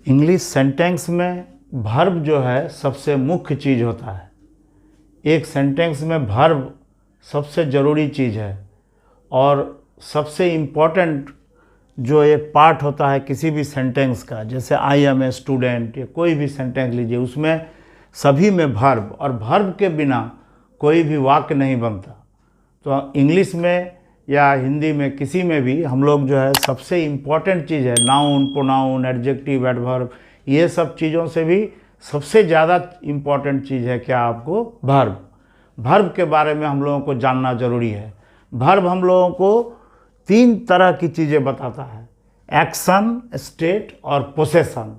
English sentence में verb जो है सबसे मुख्य चीज़ होता है। एक सेंटेंस में वर्ब सबसे ज़रूरी चीज़ है और सबसे इम्पॉर्टेंट जो एक पार्ट होता है किसी भी सेंटेंस का, जैसे आई एम ए स्टूडेंट या कोई भी सेंटेंस लीजिए, उसमें सभी में वर्ब, और वर्ब के बिना कोई भी वाक्य नहीं बनता। तो इंग्लिश में या हिंदी में किसी में भी हम लोग जो है सबसे इम्पॉर्टेंट चीज़ है नाउन, प्रोनाउन, एडजेक्टिव, एडवर्ब, ये सब चीज़ों से भी सबसे ज़्यादा इम्पॉर्टेंट चीज़ है क्या आपको वर्ब। वर्ब के बारे में हम लोगों को जानना ज़रूरी है। वर्ब हम लोगों को 3 तरह की चीज़ें बताता है, एक्शन, स्टेट और पोसेशन।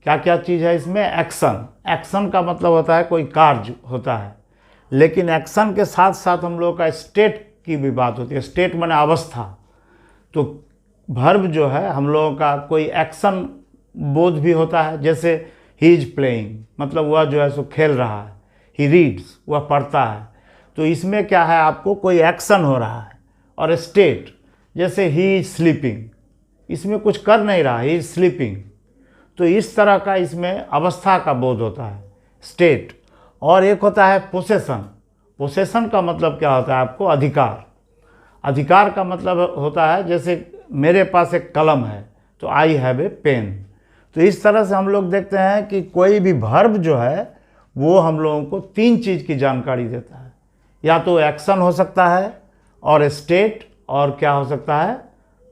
क्या क्या चीज़ है इसमें? एक्शन का मतलब होता है कोई कार्य होता है, लेकिन एक्शन के साथ साथ हम लोग का स्टेट की भी बात होती है। स्टेट माने अवस्था। तो वर्ब जो है हम लोगों का कोई एक्शन बोध भी होता है, जैसे ही इज प्लेइंग, मतलब वह जो है सो खेल रहा है। ही रीड्स, वह पढ़ता है। तो इसमें क्या है, आपको कोई एक्शन हो रहा है। और स्टेट, जैसे ही इज स्लीपिंग, इसमें कुछ कर नहीं रहा, ही इज स्लीपिंग। तो इस तरह का इसमें अवस्था का बोध होता है, स्टेट। और एक होता है पोसेशन। पोसेशन का मतलब क्या होता है आपको? अधिकार। अधिकार का मतलब होता है जैसे मेरे पास एक कलम है तो आई हैव ए पेन। तो इस तरह से हम लोग देखते हैं कि कोई भी वर्ब जो है वो हम लोगों को 3 चीज़ की जानकारी देता है। या तो एक्शन हो सकता है, और स्टेट, और क्या हो सकता है?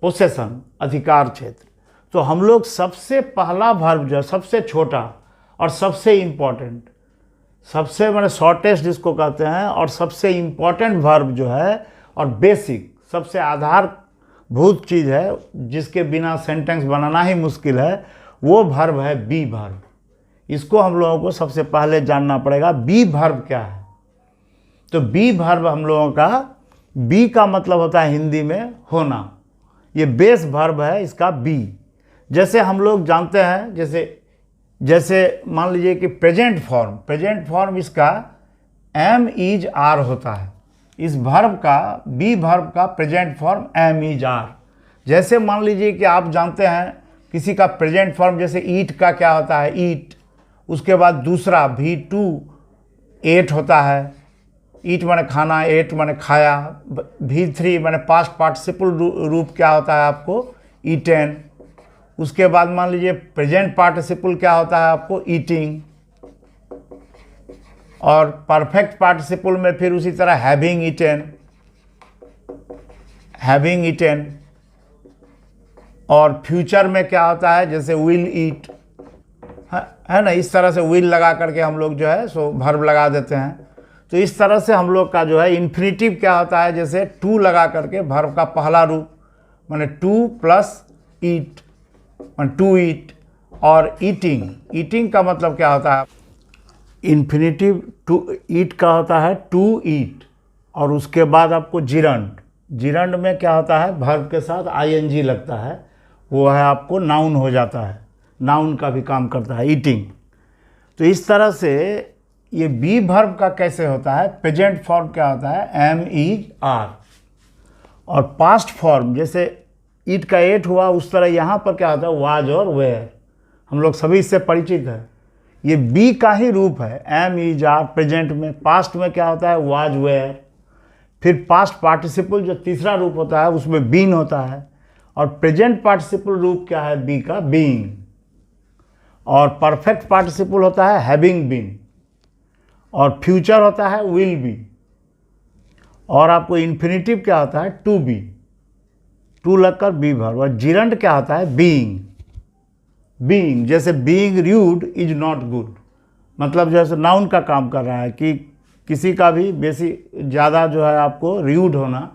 पोसेशन, अधिकार क्षेत्र। तो हम लोग सबसे पहला वर्ब जो है, सबसे छोटा और सबसे इम्पॉर्टेंट, सबसे मैंने शॉर्टेस्ट जिसको कहते हैं, और सबसे इम्पॉर्टेंट वर्ब जो है और बेसिक, सबसे आधारभूत चीज़ है जिसके बिना सेंटेंस बनाना ही मुश्किल है, वो वर्ब है बी वर्ब। इसको हम लोगों को सबसे पहले जानना पड़ेगा, बी वर्ब क्या है। तो बी वर्ब हम लोगों का, बी का मतलब होता है हिंदी में होना। ये बेस वर्ब है इसका बी। जैसे हम लोग जानते हैं, जैसे मान लीजिए कि प्रेजेंट फॉर्म इसका एम इज आर होता है। इस वर्ब का, बी वर्ब का present form am is are. जैसे मान लीजिए कि आप जानते हैं किसी का प्रेजेंट फॉर्म, जैसे ईट का क्या होता है? ईट। उसके बाद दूसरा V2 एट होता है। ईट माने खाना, एट माने खाया। V3 माने पास्ट पार्टिसिपल रूप क्या होता है आपको? ईटेन। उसके बाद मान लीजिए प्रेजेंट पार्टिसिपल क्या होता है आपको? ईटिंग। और परफेक्ट पार्टिसिपल में फिर उसी तरह हैविंग ईटेन। और फ्यूचर में क्या होता है? जैसे विल ईट, है ना। इस तरह से विल लगा करके हम लोग जो है सो वर्ब लगा देते हैं। तो इस तरह से हम लोग का जो है इन्फिनिटिव क्या होता है? जैसे टू लगा करके वर्ब का पहला रूप, माने to plus eat, to eat. और ईटिंग का मतलब क्या होता है? इन्फिनिटिव टू ईट का होता है टू ईट। और उसके बाद आपको जिरंड में क्या होता है? वर्ब के साथ आईएनजी लगता है, वो है आपको नाउन हो जाता है। नाउन का भी काम करता है ईटिंग। तो इस तरह से ये बी वर्ब का कैसे होता है? प्रेजेंट फॉर्म क्या होता है? Am is are. और पास्ट फॉर्म, जैसे ईट का एट हुआ, उस तरह यहाँ पर क्या होता है? वाज और वेयर। हम लोग सभी इससे परिचित है। ये बी का ही रूप है, एम इज आर प्रेजेंट में। पास्ट में क्या होता है? Was were. फिर पास्ट पार्टिसिपल जो तीसरा रूप होता है उसमें बीन होता है। और प्रेजेंट पार्टिसिपल रूप क्या है बी का? बीइंग। और परफेक्ट पार्टिसिपल होता है हैविंग बीन। और फ्यूचर होता है विल बी। और आपको इन्फिनिटिव क्या होता है? टू बी, टू लगकर बी वर्ब। और जिरंड क्या होता है? बीइंग। जैसे being rude is not good, मतलब जैसे नाउन का काम कर रहा है कि किसी का भी ज़्यादा जो है आपको र्यूड होना,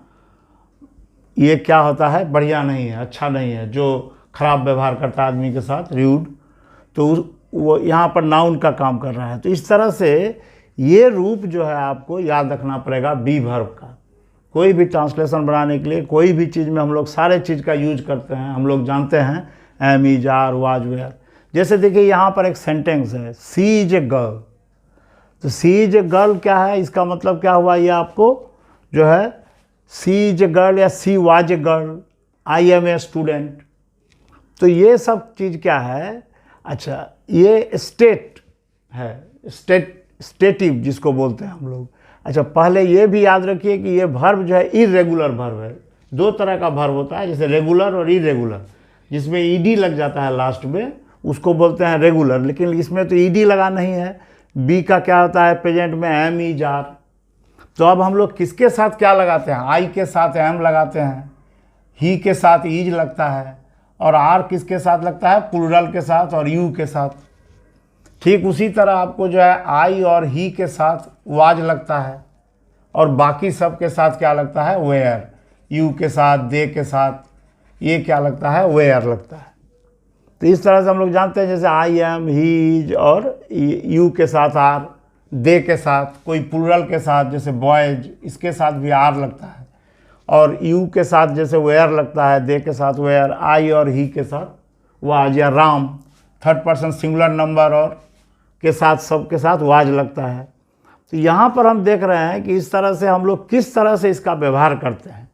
ये क्या होता है? बढ़िया नहीं है, अच्छा नहीं है। जो खराब व्यवहार करता है आदमी के साथ, र्यूड, तो वो यहाँ पर नाउन का काम कर रहा है। तो इस तरह से ये रूप जो है आपको याद रखना पड़ेगा बी वर्ब का। कोई भी ट्रांसलेशन बनाने के लिए, कोई भी चीज़ में हम लोग सारे चीज़ का यूज करते हैं। हम लोग जानते हैं am is are, was were. जैसे देखिए यहाँ पर एक सेंटेंस है, सी इज ए गर्ल। तो सी इज ए गर्ल क्या है? इसका मतलब क्या हुआ? ये आपको जो है सी इज ए गर्ल या she was a girl, I am a student. तो ये सब चीज़ क्या है? अच्छा, ये स्टेट है, स्टेटिव जिसको बोलते हैं हम लोग। अच्छा, पहले ये भी याद रखिए कि ये वर्ब जो है इरेगुलर वर्ब है। दो तरह का वर्ब होता है, जैसे रेगुलर और इरेगुलर। जिसमें ईडी लग जाता है लास्ट में उसको बोलते हैं रेगुलर, लेकिन इसमें तो ईडी लगा नहीं है। बी का क्या होता है प्रेजेंट में, एम इज आर। तो अब हम लोग किसके साथ क्या लगाते हैं, आई के साथ एम लगाते हैं, ही के साथ ईज लगता है, और आर किसके साथ लगता है, प्लूरल के साथ और यू के साथ। ठीक उसी तरह आपको जो है आई और ही के साथ वाज लगता है, और बाकी सब के साथ क्या लगता है, वेयर। यू के साथ, दे के साथ ये क्या लगता है, वेयर लगता है। तो इस तरह से हम लोग जानते हैं, जैसे आई एम, ही इज, और यू के साथ आर, दे के साथ, कोई प्लूरल के साथ जैसे बॉयज, इसके साथ भी आर लगता है, और यू के साथ जैसे वेयर लगता है, दे के साथ वेयर, आई और ही के साथ वाज या Ram, third person singular number और के साथ सब के साथ वाज लगता है। तो यहाँ पर हम देख रहे हैं कि इस तरह से हम लोग किस तरह से इसका व्यवहार करते हैं।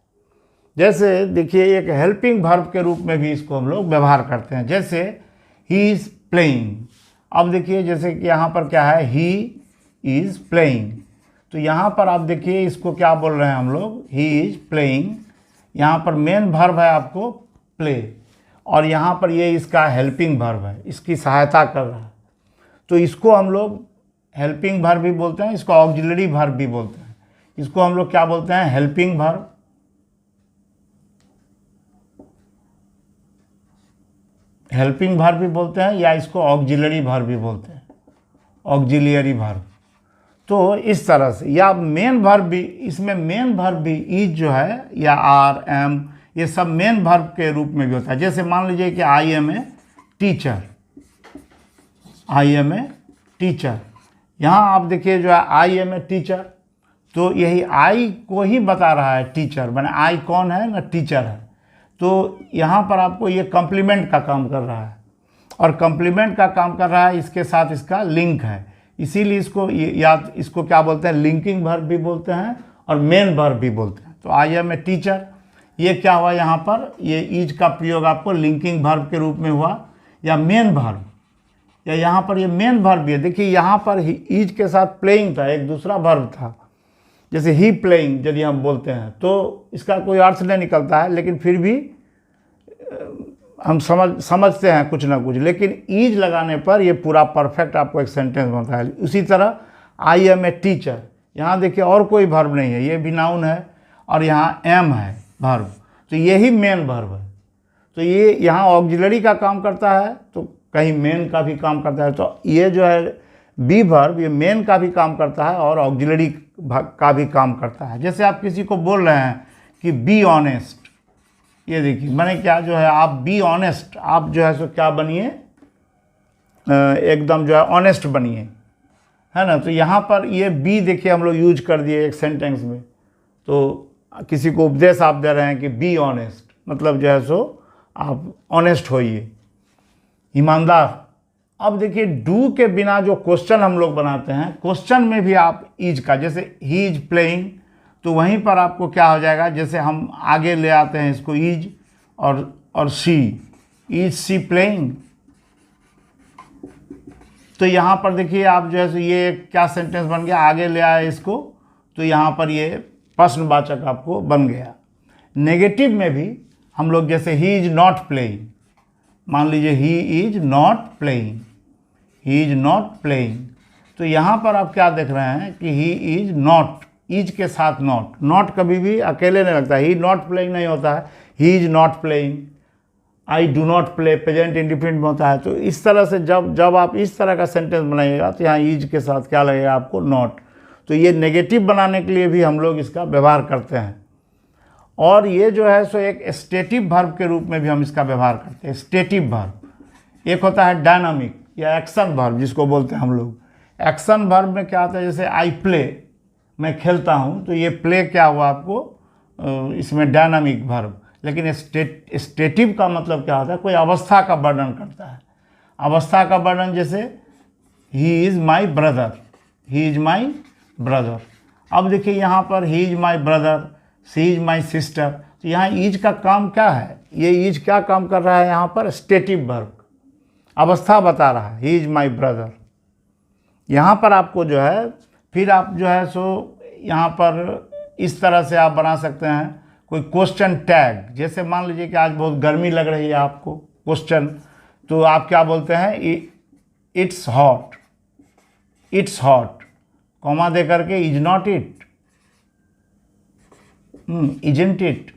जैसे देखिए, एक हेल्पिंग वर्ब के रूप में भी इसको हम लोग व्यवहार करते हैं, जैसे ही इज़ प्लेइंग। अब देखिए, जैसे कि यहाँ पर क्या है, ही इज़ प्लेइंग, तो यहाँ पर आप देखिए इसको क्या बोल रहे हैं हम लोग, ही इज़ प्लेइंग। यहाँ पर मेन वर्ब है आपको प्ले, और यहाँ पर ये इसका हेल्पिंग वर्ब है, इसकी सहायता कर रहा है। तो इसको हम लोग हेल्पिंग वर्ब भी बोलते हैं, इसको ऑक्सिलरी वर्ब भी बोलते हैं। इसको हम लोग क्या बोलते हैं, हेल्पिंग वर्ब, हेल्पिंग वर्ब भी बोलते हैं, या इसको ऑक्सिलरी वर्ब भी बोलते हैं, ऑक्सिलियरी वर्ब। तो इस तरह से, या मेन वर्ब भी, इसमें मेन वर्ब भी इज जो है, या आर, एम, ये सब मेन वर्ब के रूप में भी होता है। जैसे मान लीजिए कि I am a teacher, I am a teacher. यहाँ आप देखिए जो है आई एम ए टीचर, तो यही आई को ही बता रहा है टीचर, माने आई कौन है ना, टीचर है। तो यहाँ पर आपको ये कॉम्प्लीमेंट का काम कर रहा है, और कॉम्प्लीमेंट का काम कर रहा है, इसके साथ इसका लिंक है, इसीलिए इसको या इसको क्या बोलते हैं, लिंकिंग वर्ब भी बोलते हैं और मेन वर्ब भी बोलते हैं। तो आई एम ए टीचर, ये क्या हुआ यहाँ पर, ये इज का प्रयोग आपको लिंकिंग वर्ब के रूप में हुआ, या मेन वर्ब, या यहाँ पर ये मेन वर्ब भी है। देखिए यहाँ पर इज के साथ प्लेइंग था, एक दूसरा वर्ब था, जैसे ही प्लेइंग यदि हम बोलते हैं तो इसका कोई अर्थ नहीं निकलता है, लेकिन फिर भी हम समझते हैं कुछ ना कुछ, लेकिन ईज लगाने पर ये पूरा परफेक्ट आपको एक सेंटेंस बनता है। उसी तरह आई एम ए टीचर, यहाँ देखिए और कोई वर्ब नहीं है, ये भी नाउन है, और यहाँ एम है वर्ब, तो यही मेन वर्ब है। तो ये यहाँ ऑक्सिलरी का काम करता है, तो कहीं मेन का भी काम करता है। तो ये जो है बी वर्ब, ये मेन का भी काम करता है और ऑक्सिलरी का भी काम करता है। जैसे आप किसी को बोल रहे हैं कि बी ऑनेस्ट, ये देखिए मैंने क्या जो है, आप बी ऑनेस्ट, आप जो है सो क्या बनिए, एकदम जो है ऑनेस्ट बनिए, है ना। तो यहाँ पर ये बी देखिए हम लोग यूज कर दिए एक सेंटेंस में। तो किसी को उपदेश आप दे रहे हैं कि बी ऑनेस्ट, मतलब जो है सो आप ऑनेस्ट होइए, ईमानदार। अब देखिए डू के बिना जो क्वेश्चन हम लोग बनाते हैं, क्वेश्चन में भी आप इज का, जैसे ही इज प्लेइंग, तो वहीं पर आपको क्या हो जाएगा, जैसे हम आगे ले आते हैं इसको इज और सी, इज सी प्लेइंग। तो यहाँ पर देखिए आप जो है सो ये क्या सेंटेंस बन गया, आगे ले आए इसको, तो यहाँ पर ये प्रश्नवाचक आपको बन गया। नेगेटिव में भी हम लोग जैसे ही इज नॉट प्लेइंग, मान लीजिए he is not playing, he is not playing, तो यहाँ पर आप क्या देख रहे हैं कि ही इज नॉट, इज के साथ नॉट, नॉट कभी भी अकेले नहीं लगता, ही नॉट प्लेइंग नहीं होता है, he is not playing, I do not play present indefinite में होता है। तो इस तरह से जब आप इस तरह का सेंटेंस बनाइएगा तो यहाँ इज के साथ क्या लगेगा आपको, नॉट। तो ये नेगेटिव बनाने के लिए भी हम लोग इसका व्यवहार करते हैं। और ये जो है सो एक स्टेटिव वर्ब के रूप में भी हम इसका व्यवहार करते हैं। स्टेटिव वर्ब एक होता है डायनामिक या एक्शन वर्ब जिसको बोलते हैं हम लोग। एक्शन वर्ब में क्या होता है, जैसे आई प्ले, मैं खेलता हूँ, तो ये प्ले क्या हुआ आपको, इसमें डायनामिक वर्ब। लेकिन स्टेटिव का मतलब क्या होता है, कोई अवस्था का वर्णन करता है। अवस्था का वर्णन जैसे he is my brother, he is my brother. अब देखिए यहाँ पर he is my brother, she is my sister, तो यहाँ ईज का काम क्या है, ये ईज क्या काम कर रहा है यहाँ पर, स्टेटिव वर्ब। अवस्था बता रहा है, ही इज़ माई ब्रदर। यहाँ पर आपको जो है फिर आप जो है सो यहाँ पर इस तरह से आप बना सकते हैं कोई क्वेश्चन टैग। जैसे मान लीजिए कि आज बहुत गर्मी लग रही है आपको, क्वेश्चन, तो आप क्या बोलते हैं, it's hot, it's hot, comma दे करके is not it, isn't it.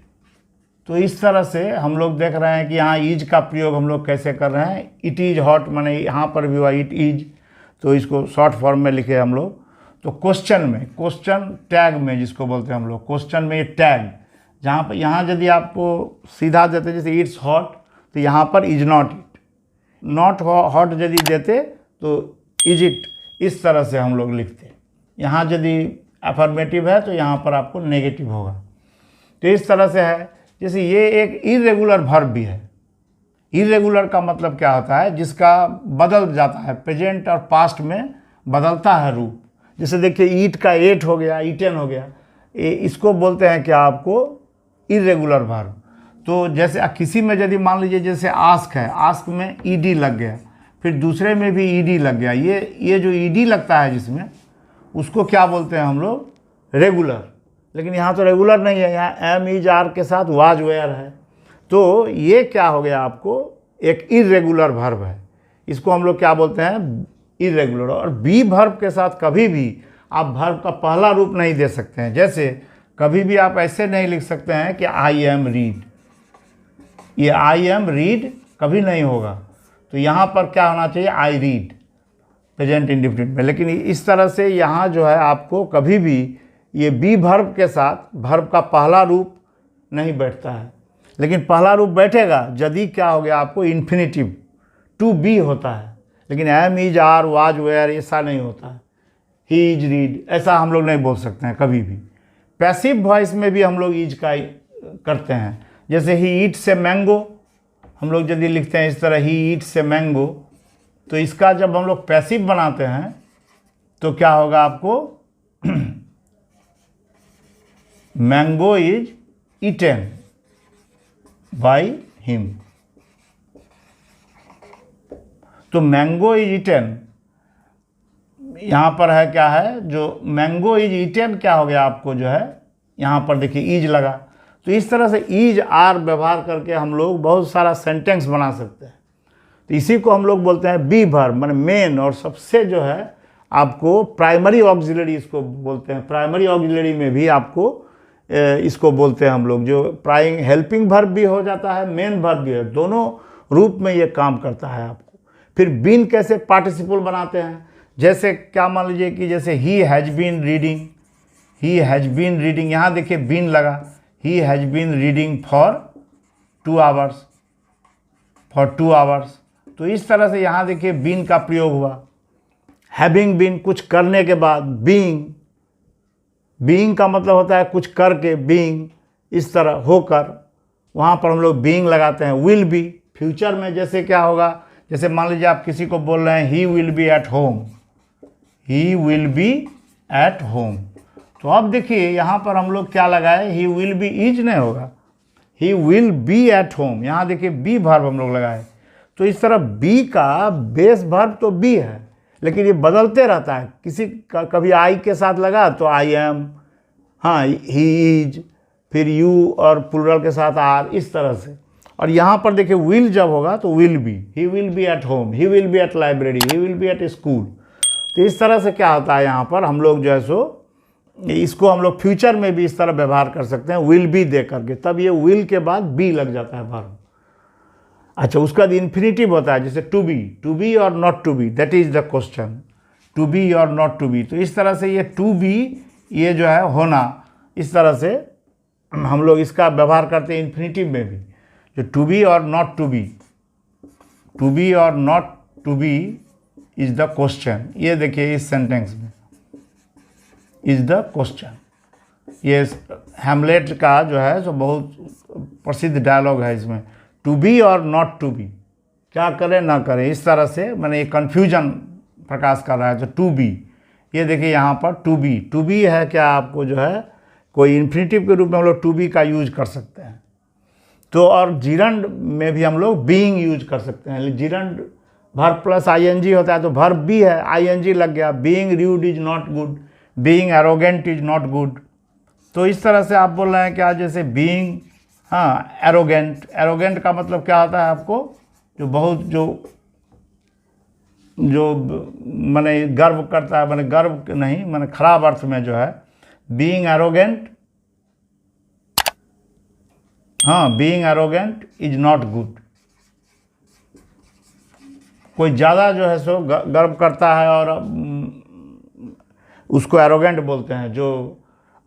तो इस तरह से हम लोग देख रहे हैं कि यहाँ इज का प्रयोग हम लोग कैसे कर रहे हैं। इट इज़ हॉट माने यहाँ पर भी हुआ इट इज, तो इसको शॉर्ट फॉर्म में लिखे हम लोग। तो क्वेश्चन में, क्वेश्चन टैग में जिसको बोलते हैं हम लोग, क्वेश्चन में ये टैग, जहाँ पर यहाँ यदि आपको सीधा देते जैसे इट्स हॉट, तो यहाँ पर is not it, not hot यदि देते तो इज इट, इस तरह से हम लोग लिखते। यहाँ यदि अफर्मेटिव है तो यहाँ पर आपको नेगेटिव होगा। तो इस तरह से है। जैसे ये एक इरेगुलर वर्ब भी है। इरेगुलर का मतलब क्या होता है, जिसका बदल जाता है, प्रेजेंट और पास्ट में बदलता है रूप। जैसे देखिए ईट का एट हो गया, ईटेन हो गया, इसको बोलते हैं क्या आपको, इरेगुलर वर्ब। तो जैसे किसी में यदि मान लीजिए जैसे आस्क है, आस्क में ईडी लग गया, फिर दूसरे में भी ईडी लग गया, ये जो ईडी लगता है जिसमें, उसको क्या बोलते हैं हम लोग, रेगुलर। लेकिन यहाँ तो रेगुलर नहीं है, यहाँ एम इज आर के साथ वाज वेयर है। तो ये क्या हो गया आपको, एक इरेगुलर वर्ब है। इसको हम लोग क्या बोलते हैं, इरेगुलर। और बी वर्ब के साथ कभी भी आप वर्ब का पहला रूप नहीं दे सकते हैं। जैसे कभी भी आप ऐसे नहीं लिख सकते हैं कि आई एम रीड, ये आई एम रीड कभी नहीं होगा। तो यहाँ पर क्या होना चाहिए, आई रीड, प्रेजेंट इंडेफिनिट में। लेकिन इस तरह से यहाँ जो है आपको कभी भी ये बी वर्ब के साथ वर्ब का पहला रूप नहीं बैठता है। लेकिन पहला रूप बैठेगा यदि क्या हो गया आपको, इन्फिनिटिव, टू बी होता है। लेकिन am is are was were ऐसा नहीं होता है, ही इज रीड ऐसा हम लोग नहीं बोल सकते हैं कभी भी। पैसिव वॉइस में भी हम लोग इज का करते हैं। जैसे ही ईट से मैंगो, हम लोग यदि लिखते हैं इस तरह, ही ईट से मैंगो, तो इसका जब हम लोग पैसिव बनाते हैं तो क्या होगा आपको, mango is eaten by him. तो मैंगो इज ईटेन यहाँ पर है क्या है, जो मैंगो इज ईटेन क्या हो गया आपको जो है, यहाँ पर देखिए ईज लगा। तो इस तरह से ईज आर व्यवहार करके हम लोग बहुत सारा सेंटेंस बना सकते हैं। तो इसी को हम लोग बोलते हैं बी वर्ब, माने मेन और सबसे जो है आपको प्राइमरी ऑक्सिलरी इसको बोलते हैं। प्राइमरी ऑक्सिलरी में भी आपको इसको बोलते हैं हम लोग, जो हेल्पिंग वर्ब भी हो जाता है, मेन वर्ब भी है, दोनों रूप में ये काम करता है आपको। फिर बीन कैसे पार्टिसिपल बनाते हैं, जैसे क्या मान लीजिए कि जैसे he has been reading, he has been reading, यहाँ देखिए बीन लगा, he has been reading for 2 hours, for 2 hours. तो इस तरह से यहाँ देखिए बीन का प्रयोग हुआ। हैविंग बीन, कुछ करने के बाद, बीइंग, बीइंग का मतलब होता है कुछ करके, बीइंग इस तरह होकर, वहाँ पर हम लोग बीइंग लगाते हैं। विल बी, फ्यूचर में जैसे क्या होगा, जैसे मान लीजिए आप किसी को बोल रहे हैं ही will be at home, he will be at home. तो अब देखिए यहाँ पर हम लोग क्या लगाए, ही विल बी इज नहीं होगा, ही विल बी एट होम। यहाँ देखिए बी वर्ब हम लोग लगाए। तो इस तरह बी का बेस वर्ब तो बी है, लेकिन ये बदलते रहता है। किसी का कभी आई के साथ लगा तो आई एम, हाँ ही इज, फिर यू और प्लूरल के साथ आर, इस तरह से। और यहाँ पर देखिए विल जब होगा तो will be, he will be at home, he will be at library, he will be at school. तो इस तरह से क्या होता है, यहाँ पर हम लोग जो है सो इसको हम लोग फ्यूचर में भी इस तरह व्यवहार कर सकते हैं, विल बी दे करके। तब ये विल के बाद बी लग जाता है वर्ब। अच्छा, उसका इन्फिनिटिव होता है, जैसे टू बी और not to be, that is the question, to be और नॉट टू बी। तो इस तरह से ये टू बी, ये जो है होना, इस तरह से हम लोग इसका व्यवहार करते हैं इन्फिनिटिव में भी, जो टू बी और not to be, to be और not to be is the question. ये देखिए इस सेंटेंस में इज द क्वेश्चन, ये हैमलेट का जो है सो बहुत प्रसिद्ध डायलॉग है इसमें, टू बी और नॉट टू बी, क्या करें ना करें, इस तरह से मैंने ये कन्फ्यूजन प्रकाश कर रहा है। तो टू बी, ये देखिए यहाँ पर टू बी है क्या आपको जो है कोई इन्फिनिटिव के रूप में हम लोग टू बी का यूज कर सकते हैं। तो और जिरंड में भी हम लोग बीइंग यूज कर सकते हैं। जिरंड वर्ब प्लस आईएनजी होता है तो वर्ब भी है, आईएनजी लग गया। Being rude is not good, being arrogant is not good. तो इस तरह से आप बोल रहे हैं क्या, जैसे बीइंग, हाँ एरोगेंट, एरोगेंट का मतलब क्या होता है आपको, जो बहुत जो माने गर्व करता है, माने गर्व नहीं, माने खराब अर्थ में जो है बीइंग एरोगेंट, हाँ being arrogant is not good. कोई ज़्यादा जो है सो गर्व करता है और उसको एरोगेंट बोलते हैं, जो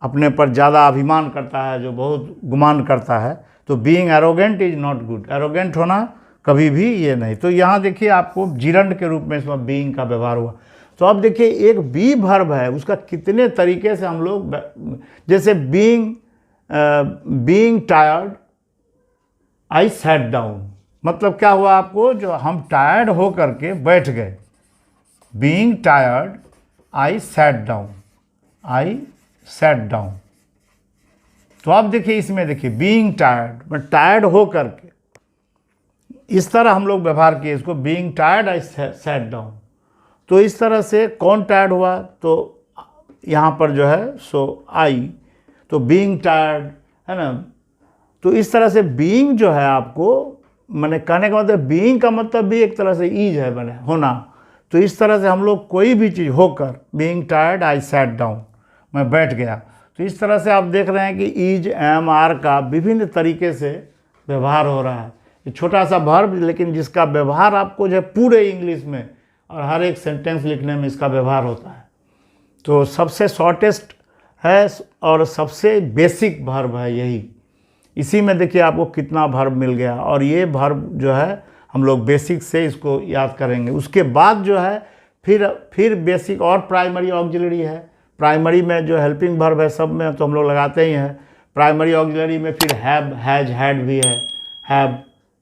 अपने पर ज़्यादा अभिमान करता है, जो बहुत गुमान करता है, तो being arrogant is not good. Arrogant होना कभी भी ये नहीं। तो यहाँ देखिए आपको जिरंड के रूप में इसमें बीइंग का व्यवहार हुआ। तो अब देखिए एक बी वर्ब है, उसका कितने तरीके से हम लोग, जैसे being tired I sat down, मतलब क्या हुआ आपको, जो हम टायर्ड हो करके बैठ गए। Being tired I sat down, I sat down. तो आप देखिए इसमें देखिए बीइंग टायर्ड, मैं टायर्ड हो करके, इस तरह हम लोग व्यवहार किए इसको, being tired I sat down. तो इस तरह से कौन टायर्ड हुआ, तो यहाँ पर जो है सो आई, तो बीइंग टायर्ड है ना। तो इस तरह से बीइंग जो है आपको, मैंने कहने का मतलब बीइंग का मतलब भी एक तरह से ईज है, मैंने होना। तो इस तरह से हम लोग कोई भी चीज़ होकर, being tired I sat down, मैं बैठ गया। तो इस तरह से आप देख रहे हैं कि ईज, एम, आर का विभिन्न तरीके से व्यवहार हो रहा है। ये छोटा सा वर्ब, लेकिन जिसका व्यवहार आपको जो है पूरे इंग्लिश में और हर एक सेंटेंस लिखने में इसका व्यवहार होता है। तो सबसे शॉर्टेस्ट है और सबसे बेसिक वर्ब है यही। इसी में देखिए आपको कितना वर्ब मिल गया, और ये वर्ब जो है हम लोग बेसिक से इसको याद करेंगे। उसके बाद जो है फिर बेसिक और प्राइमरी ऑक्सिलरी है। प्राइमरी में जो हेल्पिंग वर्ब है सब में तो हम लोग लगाते ही हैं। प्राइमरी ऑक्सिलरी में फिर हैव, हैज, हैड भी है।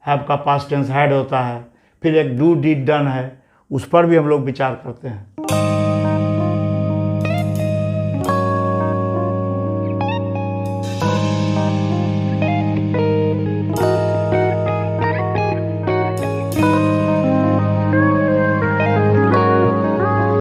हैव का पास्ट टेंस हैड होता है। फिर एक डू, डिड, डन है, उस पर भी हम लोग विचार करते हैं।